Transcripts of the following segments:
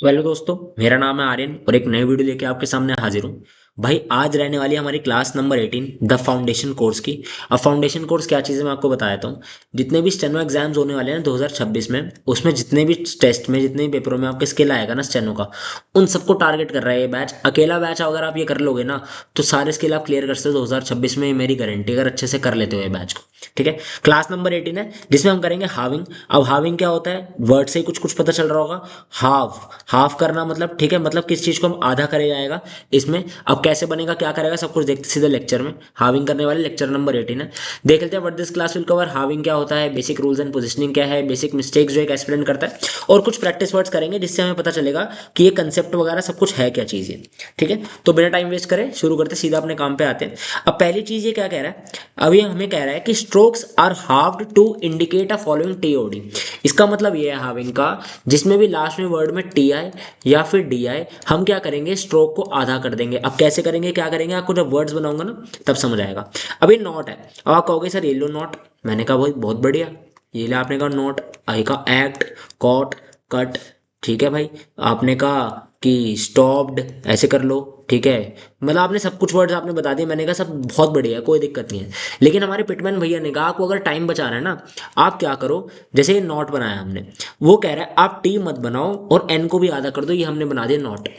Well दोस्तों, मेरा नाम है आर्यन और एक नई वीडियो लेके आपके सामने हाजिर हूँ। भाई आज रहने वाली है हमारी class number 18 the foundation course की। अब फाउंडेशन कोर्स क्या चीज़ है मैं आपको बता देता हूँ। जितने भी स्टेनो एग्जाम्स होने वाले हैं 2026 में, उसमें जितने भी टेस्ट में जितने भी पेपरों में आपके स्किल आएगा ना स्टेनो का, उन सबको टारगेट कर रहा है ये बैच। अकेला बैच अगर आप ये कर लोगे ना तो सारे स्किल आप क्लियर कर सकते हो 2026 में, ये मेरी गारंटी, अगर अच्छे से कर लेते हो ये बैच को। ठीक है। क्लास नंबर 18 है जिसमें हम करेंगे हाविंग। अब हाविंग क्या होता है, वर्ड से ही कुछ कुछ पता चल रहा होगा। हाफ हाफ करना मतलब, ठीक है, मतलब किस चीज को हम आधा करे जाएगा इसमें। अब कैसे बनेगा, क्या करेगा, सब कुछ देखते सीधे लेक्चर में। हाविंग करने वाले लेक्चर नंबर 18 है। देख लेते हैं what this class will cover. Having क्या होता है, बेसिक रूल्स एंड पोजिशनिंग क्या है, बेसिक मिस्टेक्स जो एक एक्सप्लेन करता है, और कुछ प्रैक्टिस वर्ड्स करेंगे जिससे हमें पता चलेगा कि ये कंसेप्ट वगैरह सब कुछ है क्या चीज़ है। ठीक है, तो बिना टाइम वेस्ट करें शुरू करते सीधा अपने काम पे आते हैं। अब पहली चीज़ ये क्या कह रहा है, अब ये हमें कह रहा है कि strokes are halved to indicate a following टीओडी। इसका मतलब ये है हाविंग का, जिसमें भी लास्ट में वर्ड में टी आई या फिर डी आई, हम क्या करेंगे, स्ट्रोक को आधा कर देंगे। अब कैसे करेंगे, क्या करेंगे, आपको जब वर्ड्स बनाऊंगा ना तब समझ आएगा। अब ये नॉट है। अब आप कहोगे सर ये लो नॉट। मैंने कहा बहुत बहुत बढ़िया, ये ले। आपने कहा नोट, आई का एक्ट, कॉट, कट। ठीक है भाई। आपने कहा कि स्टॉप्ड, ऐसे कर लो। ठीक है, मतलब आपने सब कुछ वर्ड्स आपने बता दिए। मैंने कहा सब बहुत बढ़िया है, कोई दिक्कत नहीं है। लेकिन हमारे पिटमैन भैया ने कहा आपको अगर टाइम बचाना है ना, आप क्या करो, जैसे ये नॉट बनाया हमने, वो कह रहा है आप टी मत बनाओ और एन को भी आधा कर दो, ये हमने बना दिया नॉट।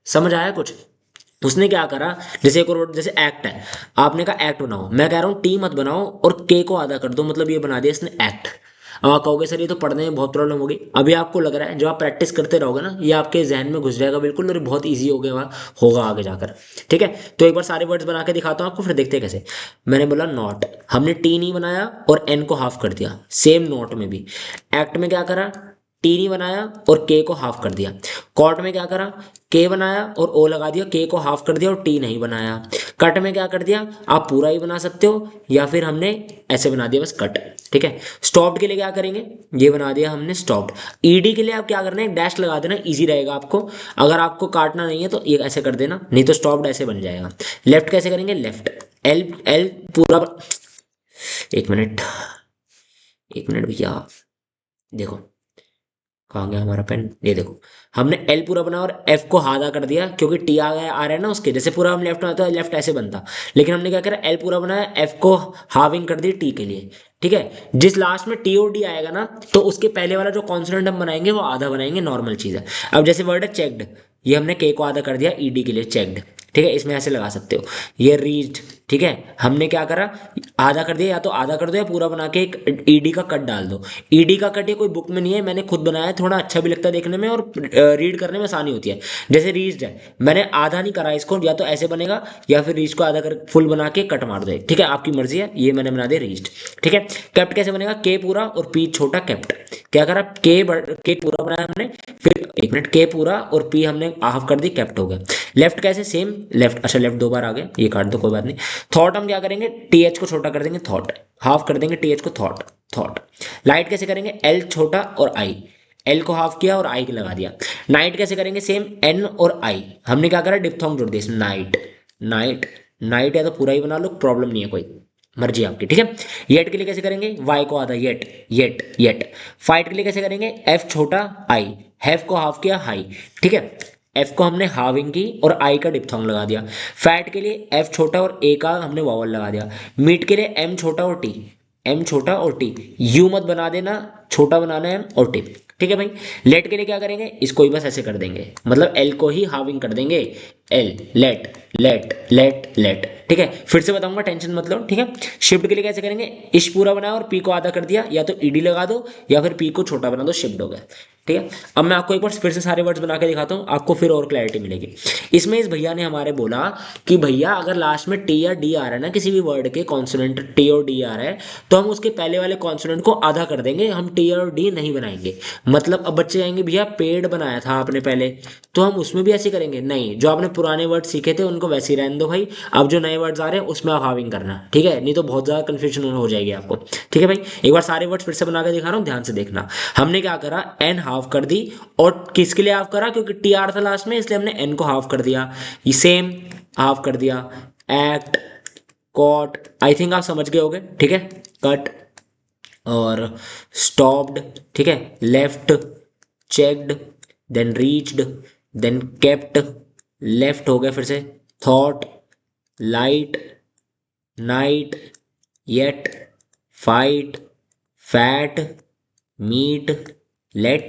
समझ आया कुछ। उसने क्या करा, जैसे एक और word, जैसे एक्ट है, आपने कहा एक्ट बनाओ, मैं कह रहा हूँ टी मत बनाओ और के को आधा कर दो, मतलब ये बना दिया इसने एक्ट। अब आप कहोगे सर ये तो पढ़ने में बहुत प्रॉब्लम होगी। अभी आपको लग रहा है जब आप प्रैक्टिस करते रहोगे ना, ये आपके जहन में घुस जाएगा बिल्कुल, और बहुत ईजी हो गया होगा आगे जाकर। ठीक है, तो एक बार सारे वर्ड्स बना के दिखाता हूँ आपको, फिर देखते हैं कैसे। मैंने बोला नॉट, हमने टी नहीं बनाया और एन को हाफ कर दिया। सेम नॉट में भी, एक्ट में क्या करा, टी नहीं बनाया और के को हाफ कर दिया। कॉट में क्या करा, के बनाया और ओ लगा दिया, के को हाफ कर दिया और टी नहीं बनाया। कट में क्या कर दिया, आप पूरा ही बना सकते हो या फिर हमने ऐसे बना दिया बस कट। ठीक है। स्टॉप्ड के लिए क्या करेंगे, ये बना दिया हमने स्टॉप्ड। ईडी के लिए आप क्या करना है, एक डैश लगा देना, इजी रहेगा आपको। अगर आपको काटना नहीं है तो ये ऐसे कर देना, नहीं तो स्टॉप्ड ऐसे बन जाएगा। लेफ्ट कैसे करेंगे, लेफ्ट, एल एल पूरा। एक मिनट, एक मिनट भैया, देखो कहाँ गया हमारा पेन, ये देखो। हमने एल पूरा बना और एफ को आधा कर दिया, क्योंकि टी आ गया आ रहा है ना उसके, जैसे पूरा हम लेफ्ट में आता है लेफ्ट ऐसे बनता, लेकिन हमने क्या करा, एल पूरा बनाया, एफ को हाविंग कर दी टी के लिए। ठीक है, जिस लास्ट में टी और डी आएगा ना, तो उसके पहले वाला जो कॉन्सोनेंट हम बनाएंगे वो आधा बनाएंगे, नॉर्मल चीज़ है। अब जैसे वर्ड है चेक्ड, ये हमने के को आधा कर दिया ईडी के लिए, चेक्ड। ठीक है, इसमें ऐसे लगा सकते हो। ये रीच्ड, ठीक है, हमने क्या करा, आधा कर दिया, या तो आधा कर दो या पूरा बना के एक ईडी का कट डाल दो। ईडी का कट ये कोई बुक में नहीं है, मैंने खुद बनाया है, थोड़ा अच्छा भी लगता है देखने में और रीड करने में आसानी होती है। जैसे रीच्ड है, मैंने आधा नहीं करा इसको, या तो ऐसे बनेगा या फिर रीच को आधा कर फुल बना के कट मार दो। ठीक है, आपकी मर्जी है, ये मैंने बना दिया रीच्ड। ठीक है। केप्ट कैसे बनेगा, के पूरा और पी छोटा, केप्ट। क्या करा, के पूरा बनाया हमने, फिर एक मिनट, के पूरा और पी हमने हाफ कर दी, केप्ट हो गया। लेफ्ट कैसे, सेम लेफ्ट, अच्छा लेफ्ट दो बार आ गए, ये काट दो कोई बात नहीं। थॉट हम क्या करेंगे, टी एच को छोटा कर देंगे, थॉट, हाफ कर देंगे टी एच को, थॉट, थॉट। लाइट कैसे करेंगे, एल छोटा और आई, एल को हाफ किया और आई लगा दिया। नाइट कैसे करेंगे, सेम एन और आई, हमने क्या करा, डिप्थोंग जोड़ दिया इसमें, नाइट, नाइट, नाइट, या तो पूरा ही बना लो, प्रॉब्लम नहीं है कोई, मर्जी आपकी। ठीक है। येट के लिए कैसे करेंगे, वाई को आधा, येट, येट, येट। फाइट के लिए कैसे करेंगे, एफ छोटा, आई, हैव को हाफ किया, हाई। ठीक है, एफ को हमने हाविंग की और आई का डिप्थोंग लगा दिया। फैट के लिए एफ छोटा और ए का हमने वावल लगा दिया। मीट के लिए एम छोटा और टी, एम छोटा और टी, यू मत बना देना, छोटा बनाना है एम और टी। ठीक है भाई। लेट के लिए क्या करेंगे, इसको ही बस ऐसे कर देंगे, मतलब एल को ही हाविंग कर देंगे, L, late, late, late, late. ठीक है, फिर से बताऊंगा, टेंशन मत लो। ठीक है। शिफ्ट के लिए कैसे करेंगे, इश पूरा बनाया और पी को आधा कर दिया, या तो ईडी लगा दो या फिर पी को छोटा बना दो, शिफ्ट हो गया। ठीक है। अब मैं आपको एक बार फिर से सारे वर्ड्स बना के दिखाता हूँ, आपको फिर और क्लैरिटी मिलेगी। इसमें इस भैया ने हमारे बोला कि भैया अगर लास्ट में टी या डी आ रहा है ना, किसी भी वर्ड के कॉन्सोनेंट टी और डी आ रहा है, तो हम उसके पहले वाले कॉन्सोनेंट को आधा कर देंगे, हम टी और डी नहीं बनाएंगे। मतलब अब बच्चे आएंगे, भैया पेड़ बनाया था आपने पहले, तो हम उसमें भी ऐसे करेंगे, नहीं, जो आपने पुराने वर्ड सीखे थे उनको वैसे ही रहने दो भाई। अब जो नए वर्ड्स आ रहे हैं उसमें आप हाविंग करना, ठीक है, नहीं तो बहुत ज़्यादा कन्फ्यूजन हो जाएगी आपको। ठीक है भाई, एक बार सारे वर्ड्स फिर से बना के दिखा रहा हूँ, ध्यान से देखना। हमने क्या करा, एन हाफ कर दी, और किसके लिए हाफ करा, क्योंकि टी आर था लास्ट में, इसलिए हमने एन को हाफ कर दिया। ये सेम हाफ कर दिया, एक्ट, कॉट, आई थिंक आप समझ गए होगे। ठीक है, कट और स्टॉप्ड। ठीक है, left, checked, then reached, then kept, left हो गया फिर से, thought, light, night, yet, fight, fat, meet, late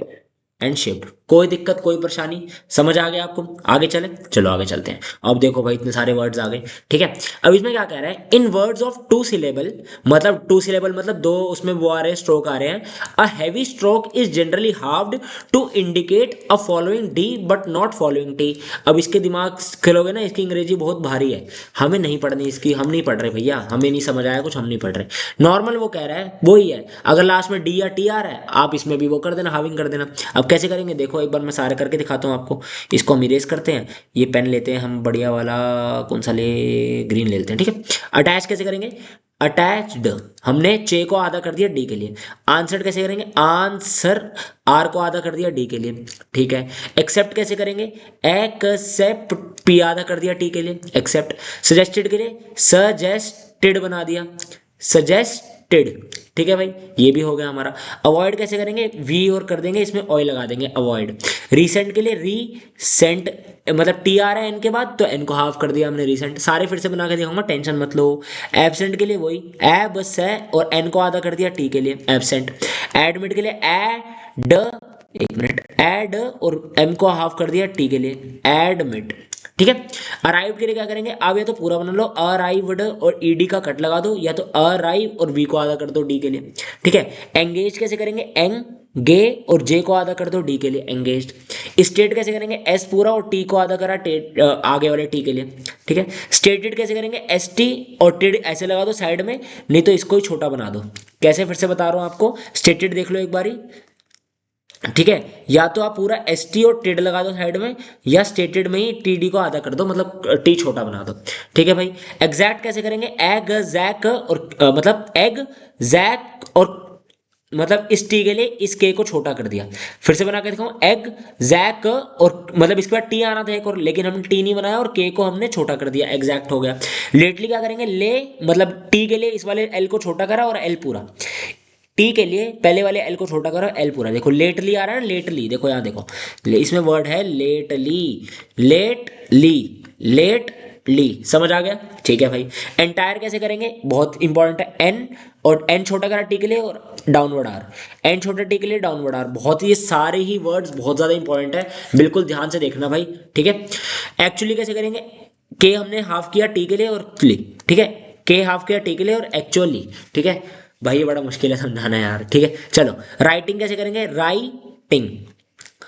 and shift. कोई दिक्कत कोई परेशानी, समझ आ गया आपको? आगे चले, चलो आगे चलते हैं। अब देखो भाई इतने सारे वर्ड्स आ गए, ठीक है। अब इसमें क्या कह रहा है, इन वर्ड्स ऑफ टू सिलेबल, मतलब टू सिलेबल मतलब दो उसमें वो आ रहे हैं, स्ट्रोक आ रहे हैं। A heavy stroke is generally halved to indicate a following D but not following T. अब इसके दिमाग खेलोगे ना, इसकी अंग्रेजी बहुत भारी है, हमें नहीं पढ़नी इसकी, हम नहीं पढ़ रहे भैया, हमें नहीं समझ आया कुछ, हम नहीं पढ़ रहे। नॉर्मल वो कह रहा है वही है, अगर लास्ट में डी या टी आ रहा है आप इसमें भी वो कर देना, हाविंग कर देना। अब कैसे करेंगे देखो, एक बार मैं सारे करके दिखाता हूँ आपको। इसको हम इरेज करते हैं, ये पेन लेते हैं हम बढ़िया वाला, कौन सा ले, ग्रीन ले लेते हैं, ठीक है। अटैच कैसे करेंगे, अटैच्ड हमने चे को आधा कर दिया डी के लिए। आंसर कैसे करेंगे, आंसर आर को आधा कर दिया डी के लिए, ठीक है। एक्सेप्ट कैसे करेंगे, एक्सेप्ट पी आधा कर दिया टी के लिए, एक्सेप्ट। सजेस्टेड के लिए सजेस्टेड बना दिया, सजेस्टेड, ठीक है भाई, ये भी हो गया हमारा। अवॉइड कैसे करेंगे, वी और कर देंगे इसमें ऑय लगा देंगे, अवॉइड। रीसेंट के लिए रीसेंट, मतलब टी आ रहा है एन के बाद तो एन को हाफ कर दिया हमने, रीसेंट। सारे फिर से बना के दिखाऊंगा, टेंशन मत लो। एबसेंट के लिए वही एब से और एन को आधा कर दिया टी के लिए, एबसेंट। एडमिट के लिए एड, एक मिनट, एड और एम को हाफ कर दिया टी के लिए, एडमिट, ठीक है। अराइव के लिए क्या करेंगे, अब या तो पूरा बना लो, अराइव्ड और ईडी का कट लगा दो, या तो अराइव और वी को आधा कर दो डी के लिए, ठीक है। एंगेज कैसे करेंगे, एंग गे और जे को आधा कर दो डी के लिए, एंगेज्ड। स्टेट कैसे करेंगे, एस पूरा और टी को आधा करा आगे वाले टी के लिए, ठीक है। स्टेटेड कैसे करेंगे, एस टी और टिड ऐसे लगा दो साइड में, नहीं तो इसको ही छोटा बना दो। कैसे, फिर से बता रहा हूं आपको, स्टेटेड देख लो एक बारी, ठीक है। या तो आप पूरा एस टी और टिड लगा दो साइड में, या स्टेटेड में ही टी डी को आधा कर दो, मतलब टी छोटा बना दो, ठीक है भाई। एग्जैक्ट कैसे करेंगे, एग जैक और मतलब एग जैक और मतलब इस टी के लिए इस के को छोटा कर दिया। फिर से बना के दिखाऊं, एग जैक और मतलब इसके बाद टी आना था एक और, लेकिन हमने टी नहीं बनाया और के को हमने छोटा कर दिया, एग्जैक्ट हो गया। लेटली क्या करेंगे, ले मतलब टी के लिए इस वाले एल को छोटा करा और एल पूरा, टी के लिए पहले वाले एल को छोटा करो, एल पूरा। देखो लेटली आ रहा है ना, लेटली, देखो यहाँ देखो, इसमें वर्ड है लेटली, लेटली, लेट ली, समझ आ गया, ठीक है भाई। एंटायर कैसे करेंगे, बहुत इंपॉर्टेंट है, एन और एन छोटा करा टी के लिए और डाउनवर्ड आर, एन छोटा टी के लिए डाउनवर्ड आर, बहुत ये सारे ही वर्ड्स बहुत ज्यादा इंपॉर्टेंट है, बिल्कुल ध्यान से देखना भाई, ठीक है। एक्चुअली कैसे करेंगे, के हमने हाफ किया टी के लिए और ली, ठीक है, के हाफ किया टी के लिए और एक्चुअली, ठीक है भाई, ये बड़ा मुश्किल है समझाना यार, ठीक है। चलो राइटिंग कैसे करेंगे, राइटिंग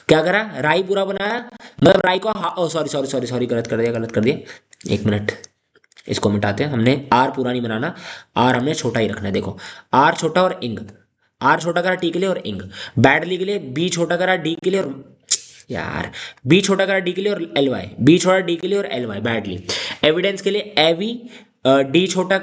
क्या करा, राई पूरा बनाया, मतलब राई को सॉरी सॉरी सॉरी सॉरी, गलत कर दिया, गलत कर दिया, एक मिनट, इसको मिटाते हैं, हमने आर पूरा नहीं बनाना, आर हमने छोटा ही रखना है। देखो आर छोटा और इंग, आर छोटा करा टी के लिए और इंग। बैडली के लिए बी छोटा करा डी के लिए और यार, बी छोटा करा डी के लिए और एल वाई, बी छोटा डी के लिए और एल वाई, बैडली। एविडेंस के लिए एवी, डी छोटा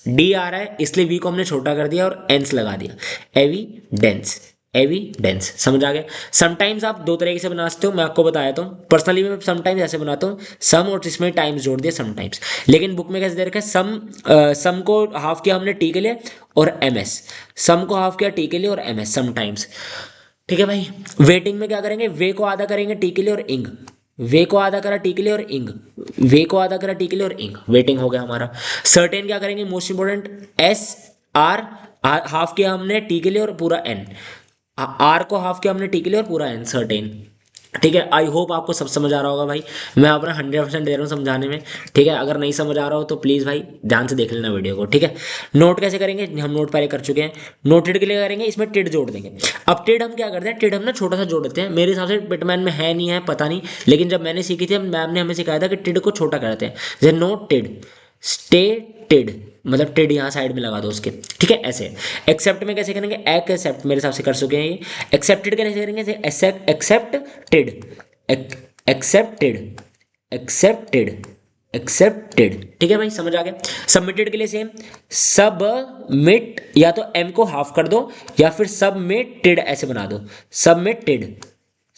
डी आ रहा है इसलिए वी को हमने छोटा कर दिया और एंस लगा दिया, एविडेंस, एविडेंस, समझ आ गया। समटाइम्स आप दो तरीके से बना सकते हो, मैं आपको बताया तो पर्सनली मैं समटाइम्स ऐसे बनाता हूँ, सम और इसमें टाइम्स जोड़ दिया समटाइम्स, लेकिन बुक में कैसे दे रखा है, सम को हाफ किया हमने टी के लिए और एम एस, सम को हाफ किया टी के लिए और एम एस, समटाइम्स, ठीक है भाई। वेटिंग में क्या करेंगे, वे को आधा करेंगे टी के लिए और इंग, वे को आधा करा टी के लिए और इंग, वे को आधा करा टी के लिए और इंग, वेटिंग हो गया हमारा। सर्टेन क्या करेंगे, most important, S R, half किया हमने टी के लिए और पूरा एन, आर को हाफ किया हमने टी के लिए और पूरा एन, सर्टेन, ठीक है। आई होप आपको सब समझ आ रहा होगा भाई, मैं अपना 100% दे रहा हूँ समझाने में, ठीक है। अगर नहीं समझ आ रहा हो तो प्लीज़ भाई ध्यान से देख लेना वीडियो को, ठीक है। नोट कैसे करेंगे, हम नोट पहले कर चुके हैं, नोटेड के लिए करेंगे, इसमें टिड जोड़ देंगे। अब टिड हम क्या करते हैं, टिड हम ना छोटा सा जोड़ देते हैं, मेरे हिसाब से बिटमैन में है नहीं है पता नहीं, लेकिन जब मैंने सीखी थी मैम ने हमें सिखाया था कि टिड को छोटा करते हैं, जैसे नोट टिड, स्टेटेड, मतलब टिड यहाँ साइड में लगा दो उसके, ठीक है ऐसे। एक्सेप्ट में कैसे करेंगे, एक्सेप्ट मेरे हिसाब से कर चुके हैं ये। एक्सेप्टेड कैसे करेंगे, एक्सेप्टेड, एक्सेप्टेड, एक्सेप्टेड, एक्सेप्टेड, ठीक है भाई, समझ आ गया। सबमिटेड के लिए सेम, सबमिट या तो एम को हाफ कर दो या फिर सबमिटेड ऐसे बना दो, सबमिटेड,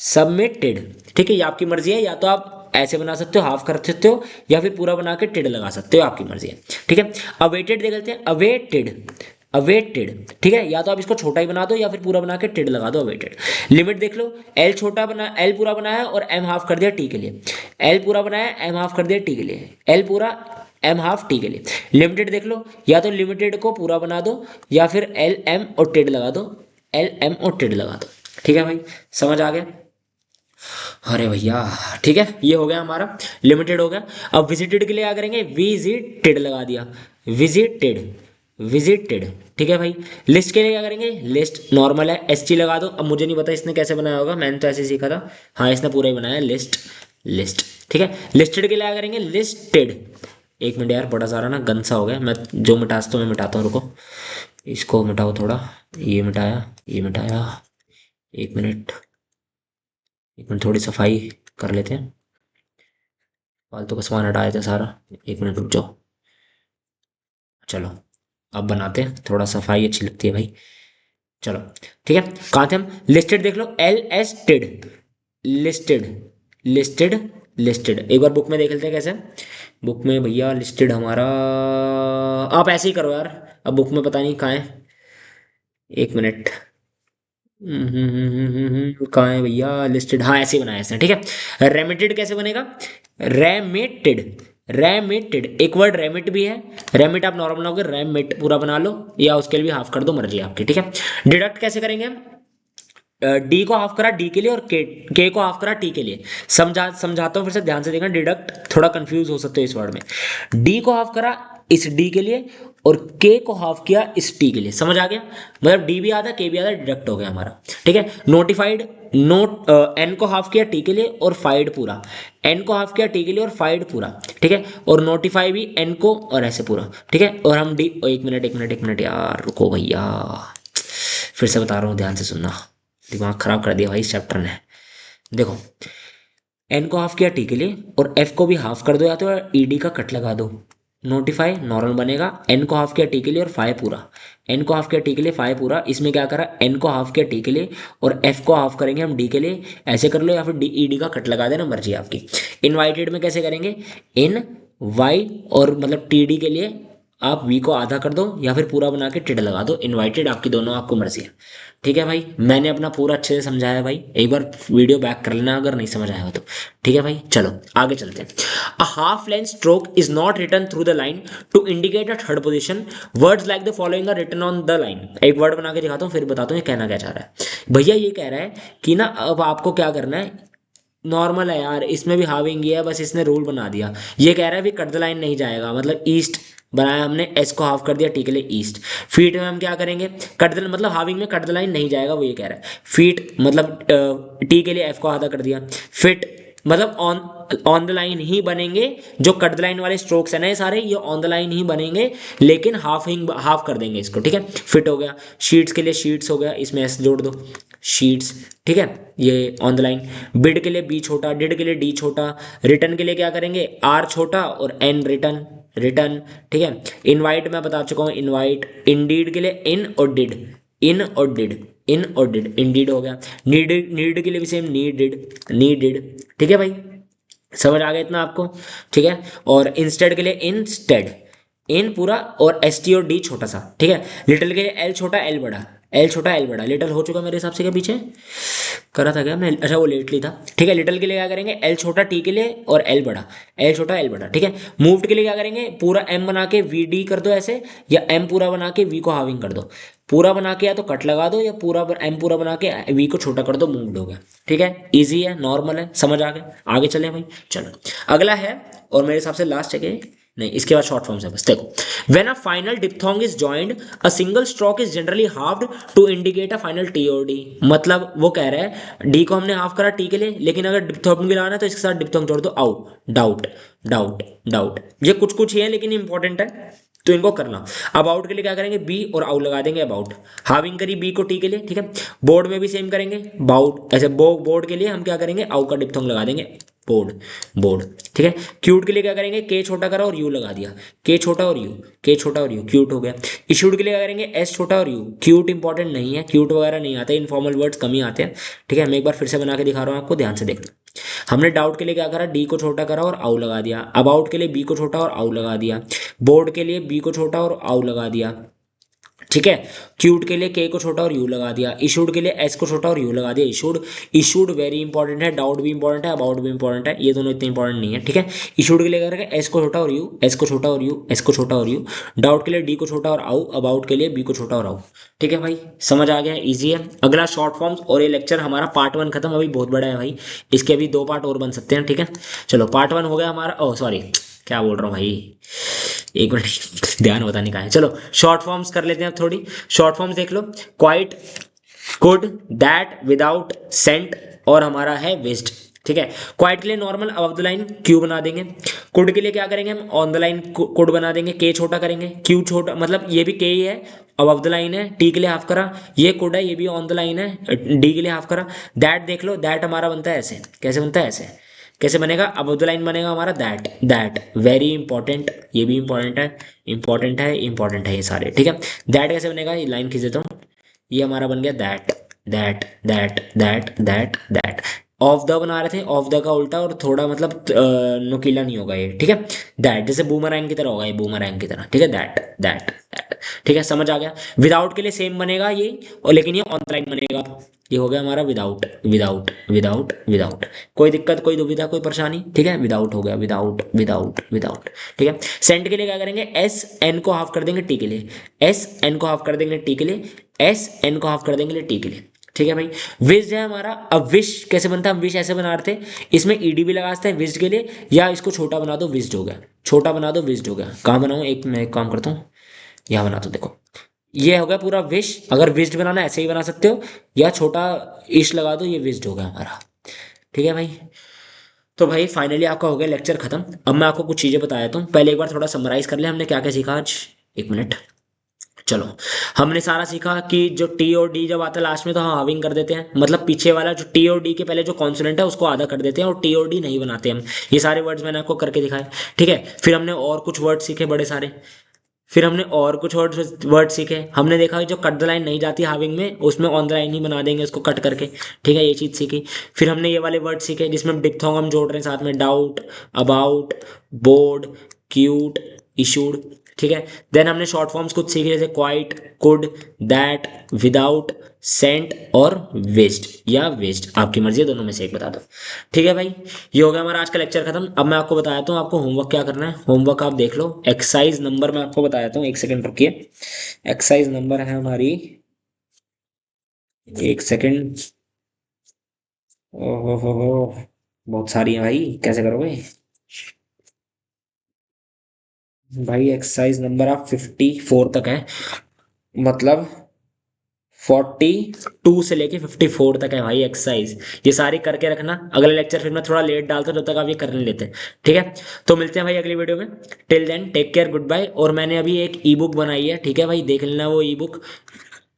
सबमिटेड, ठीक है, ये आपकी मर्जी है, या तो आप ऐसे बना सकते हो, हाफ कर सकते हो, या फिर पूरा बना के टिड लगा सकते हो, आपकी मर्जी है, ठीक है। अवेटेड देख लेते हैं, अवेटेड, अवेटेड, ठीक है, या तो आप इसको छोटा ही बना दो या फिर पूरा बना के टेड लगा दो, अवेटेड। लिमिट देख लो, एल छोटा बना, एल पूरा बनाया और एम हाफ कर दिया टी के लिए, एल पूरा बनाया एम हाफ कर दिया टी के लिए, एल पूरा एम हाफ टी के लिए। लिमिटेड देख लो, या तो लिमिटेड को पूरा बना दो या फिर एल एम और टेड लगा दो, एल एम और टेड लगा दो। ठीक है भाई, समझ आ गया? अरे भैया ठीक है, ये हो गया हमारा, लिमिटेड हो गया। अब विजिटेड के लिए क्या करेंगे, विजिटेड लगा दिया, विजिटेड, विजिटेड। ठीक है भाई, लिस्ट के लिए क्या करेंगे, लिस्ट नॉर्मल है, एस टी लगा दो। अब मुझे नहीं पता इसने कैसे बनाया होगा, मैंने तो ऐसे सीखा था। हाँ, इसने पूरा ही बनाया, लिस्ट, लिस्ट। ठीक है, लिस्टेड के लिए क्या करेंगे, लिस्टेड। एक मिनट यार, बड़ा सारा ना गंदा हो गया, मैं जो मिटा सकता हूँ मैं मिटाता हूँ, रुको। इसको मिटाओ थोड़ा, ये मिटाया, ये मिटाया। एक मिनट, एक मिनट, थोड़ी सफाई कर लेते हैं, फालतू का सामान हटाया था सारा। एक मिनट रुक जाओ, चलो अब बनाते हैं, थोड़ा सफाई अच्छी लगती है भाई। चलो ठीक है, कहाँ थे हम, लिस्टेड देख लो, L S ted, listed, listed, listed. एक बार बुक में देख लेते हैं कैसे, बुक में भैया लिस्टेड हमारा, आप ऐसे ही करो यार, अब बुक में पता नहीं कहाँ है, एक मिनट। कहाँ है भैया लिस्टेड, हाँ ऐसे ही बनाया इसने, ठीक है। रेमिटेड कैसे बनेगा, रेमिटेड, रेमिटेड, एक वर्ड रेमिट भी है, रेमिट आप नॉर्मल बनाओगे, रेमिट पूरा बना लो या उसके लिए भी हाफ कर दो, मर्जी है आपकी। ठीक है, डिडक्ट कैसे करेंगे हम, डी को हाफ करा डी के लिए और के को हाफ करा टी के लिए। समझाता हूँ फिर से, ध्यान से देखना, डिडक्ट थोड़ा कंफ्यूज हो सकते हो इस वर्ड में। डी को हाफ करा इस डी के लिए और के को हाफ किया इस टी के लिए, समझ आ गया, मतलब डी भी आधा के भी आधा, डिडक्ट हो गया हमारा। ठीक है, नोटिफाइड, नोट एन को हाफ किया टी के लिए और फाइड पूरा, एन को हाफ किया टी के लिए और फाइड पूरा। ठीक है, और नोटिफाई भी एन को और ऐसे पूरा। ठीक है, और हम डी, एक मिनट एक मिनट एक मिनट यार रुको भैया, फिर से बता रहा हूँ, ध्यान से सुनना, दिमाग खराब कर दिया भाई इस चैप्टर ने। देखो, एन को हाफ किया टी के लिए और एफ को भी हाफ कर दो, या तो ई डी का कट लगा दो, नोटिफाई नॉर्मल बनेगा, एन को हाफ किया टी के लिए और फाइव पूरा, एन को हाफ किया टी के लिए फाइव पूरा। इसमें क्या करा, एन को हाफ किया टी के लिए और एफ को हाफ करेंगे हम डी के लिए, ऐसे कर लो, या फिर डी ई डी का कट लगा देना, मर्जी आपकी। इनवाइटेड में कैसे करेंगे, इन वाई और मतलब टी डी के लिए आप वी को आधा कर दो या फिर पूरा बना के टिड लगा दो, इनवाइटेड आपकी दोनों, आपको मर्जी है। ठीक है भाई, मैंने अपना पूरा अच्छे से समझाया भाई, एक बार वीडियो बैक कर लेना अगर नहीं समझ आया हो तो। ठीक है भाई, चलो आगे चलते हैं। A half length stroke is not written through the line to indicate a third position, words like the following are written on the line. एक वर्ड बना के दिखाता हूँ फिर बताता हूँ ये कहना क्या चाह रहा है भैया। ये कह रहा है कि ना अब आपको क्या करना है, नॉर्मल है यार, इसमें भी हाविंग ही है, बस इसने रूल बना दिया। ये कह रहा है भी कट द लाइन नहीं जाएगा, मतलब ईस्ट बनाया हमने, एस को हाफ कर दिया टी के लिए ईस्ट। फीट में हम क्या करेंगे, कट द मतलब हाविंग में कट द लाइन नहीं जाएगा, वो ये कह रहा है। फीट मतलब टी के लिए एफ को आधा कर दिया। फिट मतलब ऑन ऑन द लाइन ही बनेंगे, जो कट द लाइन वाले स्ट्रोक्स है ना ये सारे, ये ऑन द लाइन ही बनेंगे, लेकिन हाफ कर देंगे इसको। ठीक है, फिट हो गया। शीट्स के लिए शीट्स हो गया, इसमें एस जोड़ दो, शीट्स। ठीक है, ये ऑन द लाइन। बिड के लिए बी छोटा, डिड के लिए डी छोटा। रिटर्न के लिए क्या करेंगे, आर छोटा और एन रिटर्न, रिटर्न। ठीक है, इनवाइट मैं बता चुका हूँ, इनवाइट। इंडीड के लिए इन और डिड, इन और डिड, इन और डिड, इंडीड हो गया। नीडेड, नीड के लिए भी सेम, नीडेड, नीडेड। ठीक है भाई, समझ आ गया इतना आपको? ठीक है, और इंस्टेड के लिए इंस्टेड, इन पूरा और एस टी और डी छोटा सा। ठीक है, लिटिल के लिए एल छोटा एल बड़ा, एल छोटा एल बड़ा। लिटिल हो चुका मेरे हिसाब से, क्या पीछे करा था क्या मैं, अच्छा वो लेटली था। ठीक है, लिटिल के लिए क्या करेंगे, एल छोटा टी के लिए और एल बड़ा, एल छोटा एल बड़ा। ठीक है, मूव्ड के लिए क्या करेंगे, पूरा एम बना के वी डी कर दो ऐसे, या एम पूरा बना के वी को हाविंग कर दो। पूरा बना के या तो कट लगा दो या पूरा एम पूरा बना के वी को छोटा कर दो, मूव्ड हो गया। ठीक है, इजी है, नॉर्मल है, समझ आ गया? आगे चले भाई, चलो अगला है, और मेरे हिसाब से लास्ट है नहीं, इसके बाद शॉर्ट फॉर्म्स है बस। देखो, when a final diphthong is joined a single stroke is generally halved to indicate a final T और डी। मतलब वो कह रहा है डी को हमने हाफ करा टी के लिए, लेकिन अगर डिप्थोंग भी लगाना है तो इसके साथ डिप्थोंग जोड़ दो, आउट, डाउट, डाउट, डाउट। ये कुछ कुछ ही है लेकिन इंपॉर्टेंट है, तो इनको करना। अबाउट के लिए क्या करेंगे, बी और आउ लगा देंगे, अबाउट। हाविंग करी बी को टी के लिए। ठीक है, बोर्ड में भी सेम करेंगे, बाउट ऐसे, बोर्ड के लिए हम क्या करेंगे, आउ का डिप्थोंग लगा देंगे, बोर्ड, बोर्ड। ठीक है, क्यूट के लिए क्या करेंगे, के छोटा करा और यू लगा दिया, के छोटा और यू, के छोटा और यू, क्यूट हो गया। इशूड के लिए क्या करेंगे, एस छोटा और यू। क्यूट इंपॉर्टेंट नहीं है, क्यूट वगैरह नहीं आते, इनफॉर्मल वर्ड्स कम ही आते हैं। ठीक है, मैं एक बार फिर से बना के दिखा रहा हूँ आपको, ध्यान से देखना। हमने डाउट के लिए क्या करा, डी को छोटा करा और आउ लगा दिया। अबाउट के लिए बी को छोटा और आउ लगा दिया। बोर्ड के लिए बी को छोटा और आउ लगा दिया। ठीक है। क्यूट के लिए के को छोटा और यू लगा दिया, इशूड के लिए एस को छोटा और यू लगा दिया, इशूड। इशूड वेरी इंपॉर्टेंट है, डाउट भी इंपॉर्टेंट है, अबाउट भी इंपॉर्टेंट है, ये दोनों इतने इंपॉर्टेंट नहीं है, ठीक है। इशूड के लिए करेंगे एस को छोटा और यू, एस को छोटा और यू, एस को छोटा और यू। डाउट के लिए डी को छोटा और आउ, अबाउट के लिए बी को छोटा और आउ। ठीक है भाई, समझ आ गया, इजी है। अगला शॉर्ट फॉर्म्स, और ये लेक्चर हमारा पार्ट 1 खत्म, अभी बहुत बड़ा है भाई, इसके अभी 2 पार्ट और बन सकते हैं, ठीक है। चलो पार्ट 1 हो गया हमारा, ओह सॉरी क्या बोल रहा हूँ भाई, एक मिनट ध्यान होता नहीं कहा है। चलो शॉर्ट फॉर्म्स कर लेते हैं अब थोड़ी। शॉर्ट फॉर्म्स देख लो, quite, could, that, without, sent, और हमारा है विज्ड। ठीक है। क्वाइट के लिए normal above the line Q बना देंगे। कुड के लिए क्या करेंगे हम, ऑन द लाइन कुड बना देंगे, के छोटा करेंगे, क्यू छोटा, मतलब ये भी के ही है, अबव द लाइन है, टी के लिए हाफ करा, ये कुड है, ये भी ऑन द लाइन है, डी के लिए हाफ करा। दैट देख लो, दैट हमारा बनता है ऐसे, कैसे बनता है ऐसे, कैसे बनेगा, अबव द लाइन बनेगा हमारा दैट, दैट वेरी इंपॉर्टेंट, ये भी इंपॉर्टेंट है, इंपॉर्टेंट है, इंपॉर्टेंट है ये सारे, ठीक है। दैट कैसे बनेगा, ये लाइन खींच देता हूँ, ये हमारा बन गया that, that, that, that, that, that. Of the बना रहे थे, ऑफ द का उल्टा, और थोड़ा मतलब नुकीला नहीं होगा ये, ठीक है। दैट जैसे बूमरैंग की तरह होगा ये, बूमरैंग की तरह, ठीक है, दैट, दैट, दैट। ठीक है, समझ आ गया। विदाउट के लिए सेम बनेगा ये, और लेकिन ये ऑन द लाइन बनेगा, ये हो गया हमारा विदाउट, विदाउट, विदाउट, विदाउट। कोई दिक्कत, कोई दुविधा, कोई परेशानी, ठीक है, विदाउट हो गया, विदाउट, विदाउट, विदाउट। ठीक है। सेंट के लिए क्या करेंगे, एस एन को हाफ कर देंगे टी के लिए, एस एन को हाफ कर देंगे टी के लिए, एस एन को हाफ कर देंगे टी के लिए। ठीक है भाई। विज है हमारा, अब विश कैसे बनता है, हम विश ऐसे बना रहे थे, इसमें ईडी भी लगा सकते हैं विज के लिए, या इसको छोटा बना दो, विज्ड हो गया, छोटा बना दो, विज्ड हो गया। कहाँ बनाऊँ, एक मैं एक काम करता हूँ, यहाँ बना दो, देखो ये हो गया पूरा विश। अगर विज्ड बनाना है, ऐसे ही बना सकते हो, या छोटा इश लगा दो, ये विज्ड हो गया हमारा। ठीक है भाई। तो भाई फाइनली आपका हो गया लेक्चर खत्म। अब मैं आपको कुछ चीज़ें बता देता हूँ, पहले एक बार थोड़ा समराइज कर ले हमने क्या क्या सीखा आज। एक मिनट। चलो, हमने सारा सीखा कि जो टी और डी जब आता है लास्ट में तो हम हाविंग कर देते हैं, मतलब पीछे वाला जो टी और डी के पहले जो कॉन्सोनेंट है उसको आधा कर देते हैं, और टी और डी नहीं बनाते हम। ये सारे वर्ड्स मैंने आपको करके दिखाए, ठीक है। फिर हमने और कुछ वर्ड सीखे बड़े सारे, फिर हमने और कुछ वर्ड सीखे। हमने देखा कि जो कट द लाइन नहीं जाती हाविंग में, उसमें ऑन द लाइन ही बना देंगे उसको कट करके, ठीक है, ये चीज़ सीखी। फिर हमने ये वाले वर्ड सीखे जिसमें डिप्थोंग हम जोड़ रहे हैं साथ में, doubt, about, board, cute, issued, ठीक है। देन हमने शॉर्ट फॉर्म्स कुछ सीखे, जैसे quite, could, that, without, sent और विज्ड या विज्ड, आपकी मर्जी है, दोनों में से एक बता दो। ठीक है भाई, ये हो गया हमारा आज का लेक्चर खत्म। अब मैं आपको बताया हूँ आपको होमवर्क क्या करना है। होमवर्क आप देख लो, एक्सरसाइज नंबर मैं आपको बताया हूँ, एक सेकंड रुकिए। एक्सरसाइज नंबर है हमारी, एक सेकंड, ओहो हो, बहुत सारी है भाई, कैसे करोगे भाई। एक्सरसाइज नंबर आप 54 तक है, मतलब 42 से लेके 54 तक है भाई एक्सरसाइज। ये सारी करके रखना, अगले लेक्चर फिर मैं थोड़ा लेट डालता हूँ, जब तक आप ये कर नहीं लेते, ठीक है। तो मिलते हैं भाई अगली वीडियो में। Till then take care, goodbye. और मैंने अभी एक ई बुक बनाई है, ठीक है भाई, देख लेना वो ई बुक,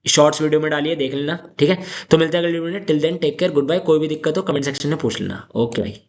शॉर्ट्स वीडियो में डालिए, देख लेना, ठीक है। तो मिलते हैं अगली वीडियो में। Till then take care, goodbye. कोई भी दिक्कत हो कमेंट सेक्शन में पूछ लेना। ओके भाई।